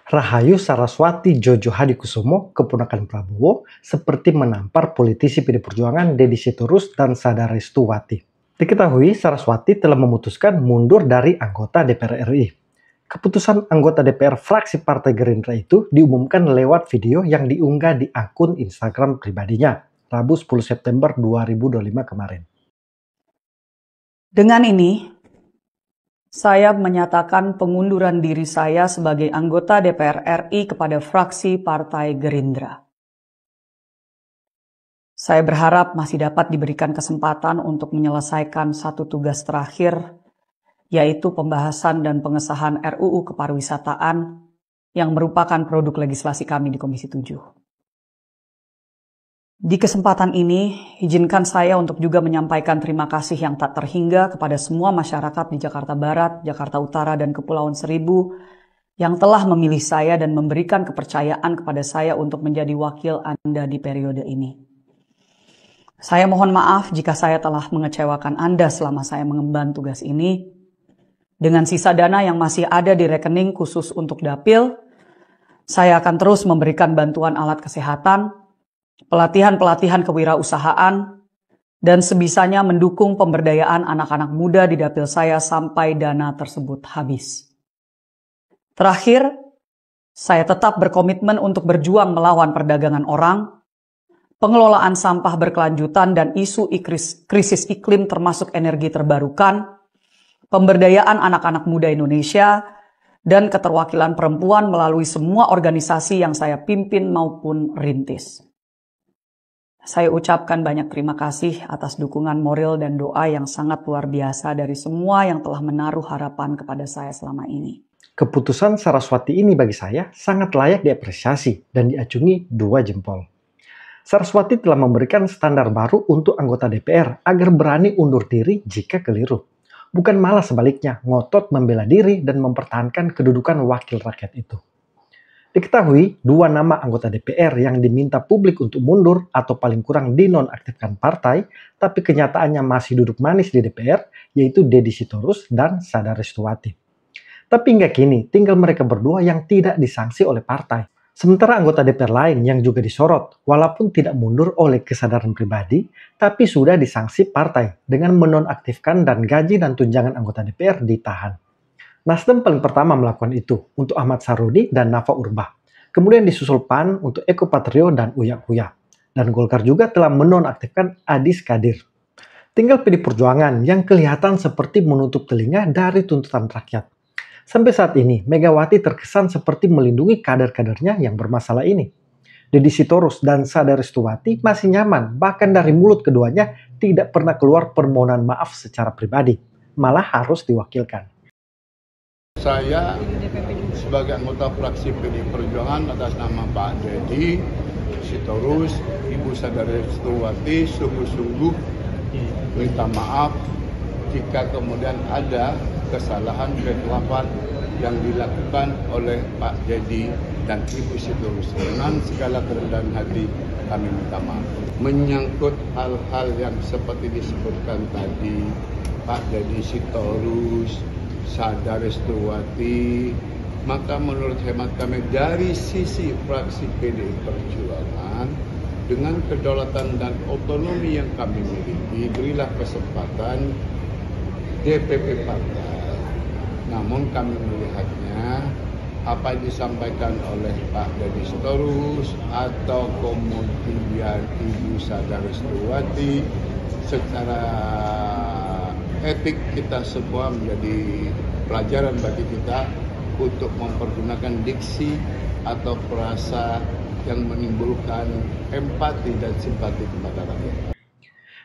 Rahayu Saraswati Jojo Hadikusumo, keponakan Prabowo, seperti menampar politisi PD Perjuangan Deddy Sitorus dan Sadarestuwati. Diketahui Saraswati telah memutuskan mundur dari anggota DPR RI. Keputusan anggota DPR fraksi Partai Gerindra itu diumumkan lewat video yang diunggah di akun Instagram pribadinya, Rabu 10 September 2025 kemarin. Dengan ini, saya menyatakan pengunduran diri saya sebagai anggota DPR RI kepada fraksi Partai Gerindra. Saya berharap masih dapat diberikan kesempatan untuk menyelesaikan satu tugas terakhir, yaitu pembahasan dan pengesahan RUU Kepariwisataan yang merupakan produk legislasi kami di Komisi 7. Di kesempatan ini, izinkan saya untuk juga menyampaikan terima kasih yang tak terhingga kepada semua masyarakat di Jakarta Barat, Jakarta Utara, dan Kepulauan Seribu yang telah memilih saya dan memberikan kepercayaan kepada saya untuk menjadi wakil Anda di periode ini. Saya mohon maaf jika saya telah mengecewakan Anda selama saya mengemban tugas ini. Dengan sisa dana yang masih ada di rekening khusus untuk dapil, saya akan terus memberikan bantuan alat kesehatan, pelatihan-pelatihan kewirausahaan, dan sebisanya mendukung pemberdayaan anak-anak muda di dapil saya sampai dana tersebut habis. Terakhir, saya tetap berkomitmen untuk berjuang melawan perdagangan orang, pengelolaan sampah berkelanjutan dan isu krisis iklim termasuk energi terbarukan, pemberdayaan anak-anak muda Indonesia, dan keterwakilan perempuan melalui semua organisasi yang saya pimpin maupun rintis. Saya ucapkan banyak terima kasih atas dukungan moral dan doa yang sangat luar biasa dari semua yang telah menaruh harapan kepada saya selama ini. Keputusan Saraswati ini bagi saya sangat layak diapresiasi dan diacungi 2 jempol. Saraswati telah memberikan standar baru untuk anggota DPR agar berani undur diri jika keliru. Bukan malah sebaliknya, ngotot membela diri dan mempertahankan kedudukan wakil rakyat itu. Diketahui, 2 nama anggota DPR yang diminta publik untuk mundur atau paling kurang dinonaktifkan partai, tapi kenyataannya masih duduk manis di DPR, yaitu Deddy Sitorus dan Sadarestuwati. Tapi hingga kini, tinggal mereka berdua yang tidak disanksi oleh partai. Sementara anggota DPR lain yang juga disorot, walaupun tidak mundur oleh kesadaran pribadi, tapi sudah disanksi partai dengan menonaktifkan dan gaji dan tunjangan anggota DPR ditahan. Nasdem paling pertama melakukan itu untuk Ahmad Sarudi dan Nafa Urbach. Kemudian disusul PAN untuk Eko Patrio dan Uya Kuya. Dan Golkar juga telah menonaktifkan Adis Kadir. Tinggal PD Perjuangan yang kelihatan seperti menutup telinga dari tuntutan rakyat. Sampai saat ini, Megawati terkesan seperti melindungi kader-kadernya yang bermasalah ini. Deddy Sitorus dan Sadarestuwati masih nyaman, bahkan dari mulut keduanya tidak pernah keluar permohonan maaf secara pribadi, malah harus diwakilkan. Saya sebagai anggota fraksi PD Perjuangan atas nama Pak Deddy Sitorus, Ibu Sadarestuwati sungguh-sungguh minta maaf jika kemudian ada kesalahan kekeliruan yang dilakukan oleh Pak Deddy dan Ibu Sitorus. Dengan segala kerendahan hati kami minta maaf. Menyangkut hal-hal yang seperti disebutkan tadi, Pak Deddy Sitorus, Sadarestuwati, maka menurut hemat kami dari sisi fraksi PDI Perjuangan dengan kedaulatan dan otonomi yang kami miliki, berilah kesempatan DPP partai. Namun kami melihatnya apa yang disampaikan oleh Pak Deddy Sitorus atau kemudian Ibu Sadarestuwati secara etik kita semua menjadi pelajaran bagi kita untuk mempergunakan diksi atau frasa yang menimbulkan empati dan simpati kepada rakyat.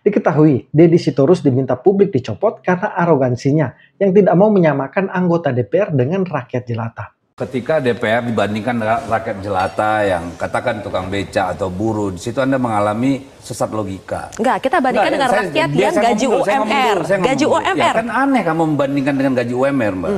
Diketahui, Deddy Sitorus diminta publik dicopot karena arogansinya yang tidak mau menyamakan anggota DPR dengan rakyat jelata. Ketika DPR dibandingkan rakyat jelata yang katakan tukang beca atau buruh, di situ Anda mengalami sesat logika. Enggak, kita bandingkan dengan rakyat yang gaji UMR. Gaji UMR. Ya, kan aneh kamu membandingkan dengan gaji UMR, Mbak.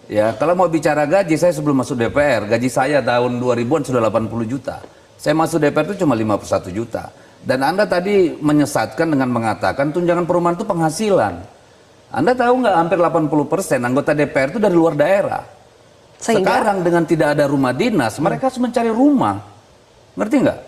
Ya, kalau mau bicara gaji, saya sebelum masuk DPR, gaji saya tahun 2000-an sudah 80 juta. Saya masuk DPR itu cuma 51 juta. Dan Anda tadi menyesatkan dengan mengatakan tunjangan perumahan itu penghasilan. Anda tahu nggak hampir 80% anggota DPR itu dari luar daerah. Sekarang dengan tidak ada rumah dinas, mereka harus mencari rumah. Ngerti nggak?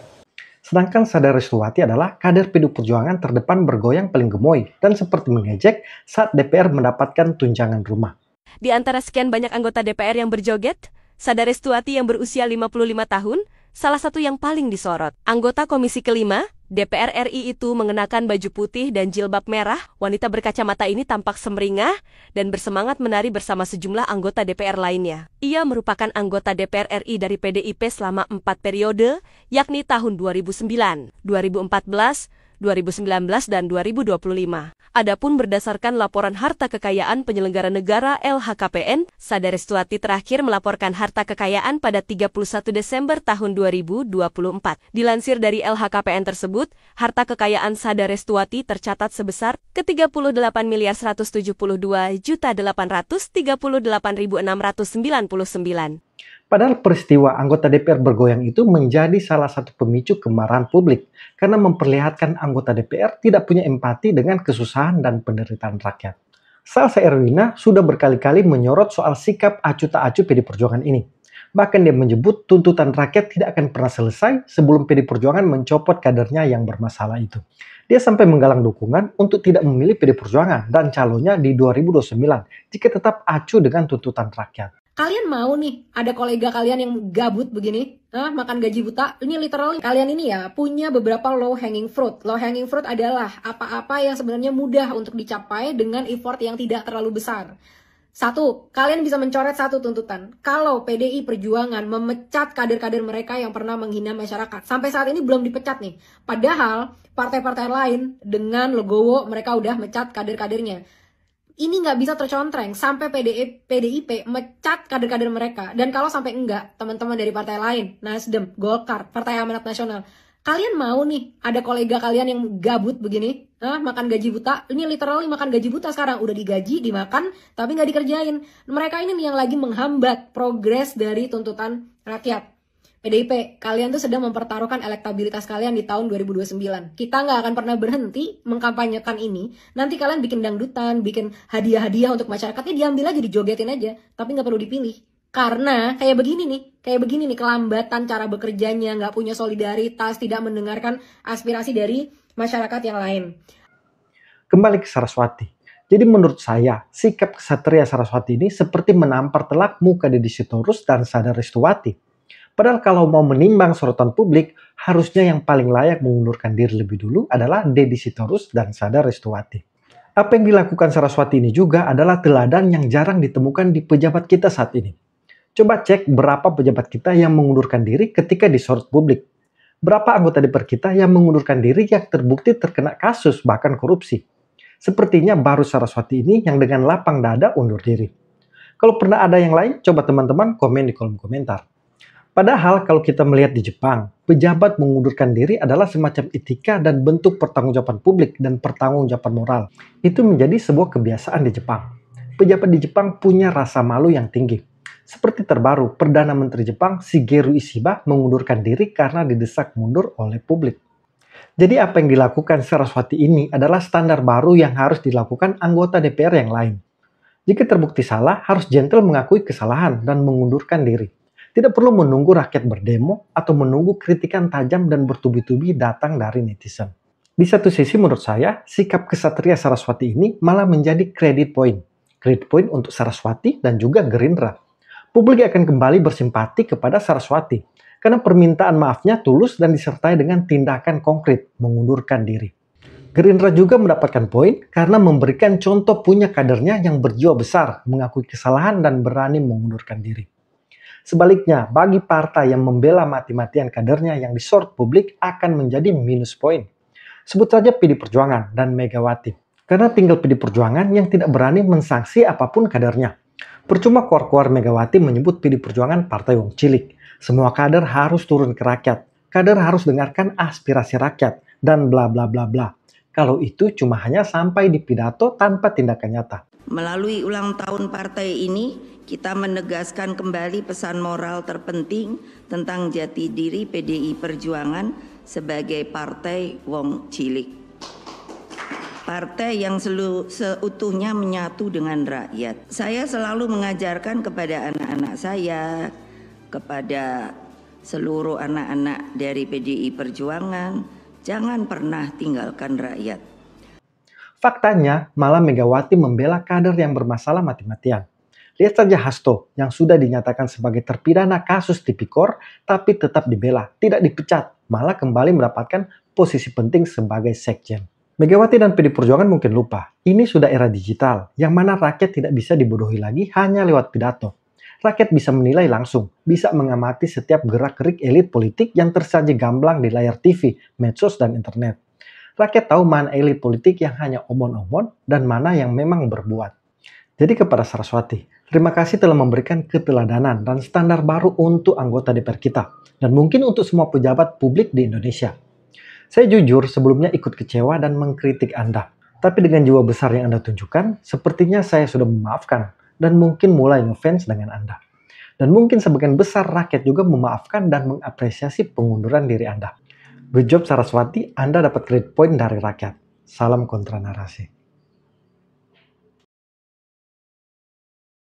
Sedangkan Sada Restuwati adalah kader PDI Perjuangan terdepan bergoyang paling gemoy dan seperti mengejek saat DPR mendapatkan tunjangan rumah. Di antara sekian banyak anggota DPR yang berjoget, Sada Restuwati yang berusia 55 tahun, salah satu yang paling disorot. Anggota Komisi Kelima, DPR RI itu mengenakan baju putih dan jilbab merah. Wanita berkacamata ini tampak semringah dan bersemangat menari bersama sejumlah anggota DPR lainnya. Ia merupakan anggota DPR RI dari PDIP selama 4 periode, yakni tahun 2009, 2014, 2019, dan 2025. Adapun berdasarkan laporan harta kekayaan penyelenggara negara LHKPN, Sada Restuwati terakhir melaporkan harta kekayaan pada 31 Desember tahun 2024. Dilansir dari LHKPN tersebut, harta kekayaan Sada Restuwati tercatat sebesar ke-38.172.838.699. Padahal peristiwa anggota DPR bergoyang itu menjadi salah satu pemicu kemarahan publik karena memperlihatkan anggota DPR tidak punya empati dengan kesusahan dan penderitaan rakyat. Salsa Erwina sudah berkali-kali menyorot soal sikap acuh tak acuh PDI Perjuangan ini. Bahkan dia menyebut tuntutan rakyat tidak akan pernah selesai sebelum PDI Perjuangan mencopot kadernya yang bermasalah itu. Dia sampai menggalang dukungan untuk tidak memilih PDI Perjuangan dan calonnya di 2029 jika tetap acuh dengan tuntutan rakyat. Kalian mau nih ada kolega kalian yang gabut begini, makan gaji buta? Ini literally kalian ini ya punya beberapa low hanging fruit. Low hanging fruit adalah apa-apa yang sebenarnya mudah untuk dicapai dengan effort yang tidak terlalu besar. Satu, kalian bisa mencoret satu tuntutan. Kalau PDI Perjuangan memecat kader-kader mereka yang pernah menghina masyarakat. Sampai saat ini belum dipecat nih. Padahal partai-partai lain dengan legowo mereka udah mecat kader-kadernya. Ini nggak bisa tercontreng sampai PDIP mecat kader-kader mereka. Dan kalau sampai enggak, teman-teman dari partai lain, Nasdem, Golkar, Partai Amanat Nasional, kalian mau nih ada kolega kalian yang gabut begini, makan gaji buta? Ini literally makan gaji buta sekarang. Udah digaji, dimakan, tapi nggak dikerjain. Mereka ini nih yang lagi menghambat progres dari tuntutan rakyat. PDIP, kalian tuh sedang mempertaruhkan elektabilitas kalian di tahun 2029. Kita nggak akan pernah berhenti mengkampanyekan ini. Nanti kalian bikin dangdutan, bikin hadiah-hadiah untuk masyarakatnya, diambil aja, dijogetin aja. Tapi nggak perlu dipilih. Karena kayak begini nih kelambatan cara bekerjanya, nggak punya solidaritas, tidak mendengarkan aspirasi dari masyarakat yang lain. Kembali ke Saraswati. Jadi menurut saya, sikap kesatria Saraswati ini seperti menampar telak muka Deddy Sitorus dan Sada Restuwati. Padahal kalau mau menimbang sorotan publik, harusnya yang paling layak mengundurkan diri lebih dulu adalah Deddy Sitorus dan Sada Restuwati. Apa yang dilakukan Saraswati ini juga adalah teladan yang jarang ditemukan di pejabat kita saat ini. Coba cek berapa pejabat kita yang mengundurkan diri ketika disorot publik. Berapa anggota DPR kita yang mengundurkan diri yang terbukti terkena kasus bahkan korupsi. Sepertinya baru Saraswati ini yang dengan lapang dada undur diri. Kalau pernah ada yang lain, coba teman-teman komen di kolom komentar. Padahal kalau kita melihat di Jepang, pejabat mengundurkan diri adalah semacam etika dan bentuk pertanggungjawaban publik dan pertanggungjawaban moral. Itu menjadi sebuah kebiasaan di Jepang. Pejabat di Jepang punya rasa malu yang tinggi. Seperti terbaru, Perdana Menteri Jepang Shigeru Ishiba mengundurkan diri karena didesak mundur oleh publik. Jadi apa yang dilakukan Saraswati ini adalah standar baru yang harus dilakukan anggota DPR yang lain. Jika terbukti salah, harus gentle mengakui kesalahan dan mengundurkan diri. Tidak perlu menunggu rakyat berdemo atau menunggu kritikan tajam dan bertubi-tubi datang dari netizen. Di satu sisi menurut saya, sikap kesatria Saraswati ini malah menjadi credit point. Credit point untuk Saraswati dan juga Gerindra. Publik akan kembali bersimpati kepada Saraswati karena permintaan maafnya tulus dan disertai dengan tindakan konkret mengundurkan diri. Gerindra juga mendapatkan poin karena memberikan contoh punya kadernya yang berjiwa besar, mengakui kesalahan dan berani mengundurkan diri. Sebaliknya, bagi partai yang membela mati-matian kadernya yang disorot publik akan menjadi minus poin. Sebut saja PDI Perjuangan dan Megawati. Karena tinggal PDI Perjuangan yang tidak berani mensanksi apapun kadernya. Percuma keluar-keluar Megawati menyebut PDI Perjuangan partai wong cilik. Semua kader harus turun ke rakyat. Kader harus dengarkan aspirasi rakyat. Dan bla bla bla bla. Kalau itu cuma hanya sampai di pidato tanpa tindakan nyata. Melalui ulang tahun partai ini, kita menegaskan kembali pesan moral terpenting tentang jati diri PDI Perjuangan sebagai partai wong cilik. partai yang seutuhnya menyatu dengan rakyat. Saya selalu mengajarkan kepada anak-anak saya, kepada seluruh anak-anak dari PDI Perjuangan, jangan pernah tinggalkan rakyat. Faktanya, malah Megawati membela kader yang bermasalah mati-matian. Lihat saja Hasto yang sudah dinyatakan sebagai terpidana kasus tipikor, tapi tetap dibela, tidak dipecat, malah kembali mendapatkan posisi penting sebagai sekjen. Megawati dan PD Perjuangan mungkin lupa, ini sudah era digital, yang mana rakyat tidak bisa dibodohi lagi hanya lewat pidato. Rakyat bisa menilai langsung, bisa mengamati setiap gerak-gerik elit politik yang tersaji gamblang di layar TV, medsos, dan internet. Rakyat tahu mana elit politik yang hanya omon-omon dan mana yang memang berbuat. Jadi kepada Saraswati, terima kasih telah memberikan keteladanan dan standar baru untuk anggota DPR kita, dan mungkin untuk semua pejabat publik di Indonesia. Saya jujur sebelumnya ikut kecewa dan mengkritik Anda. Tapi dengan jiwa besar yang Anda tunjukkan, sepertinya saya sudah memaafkan dan mungkin mulai ngefans dengan Anda. Dan mungkin sebagian besar rakyat juga memaafkan dan mengapresiasi pengunduran diri Anda. Good job Saraswati, Anda dapat credit point dari rakyat. Salam kontra narasi.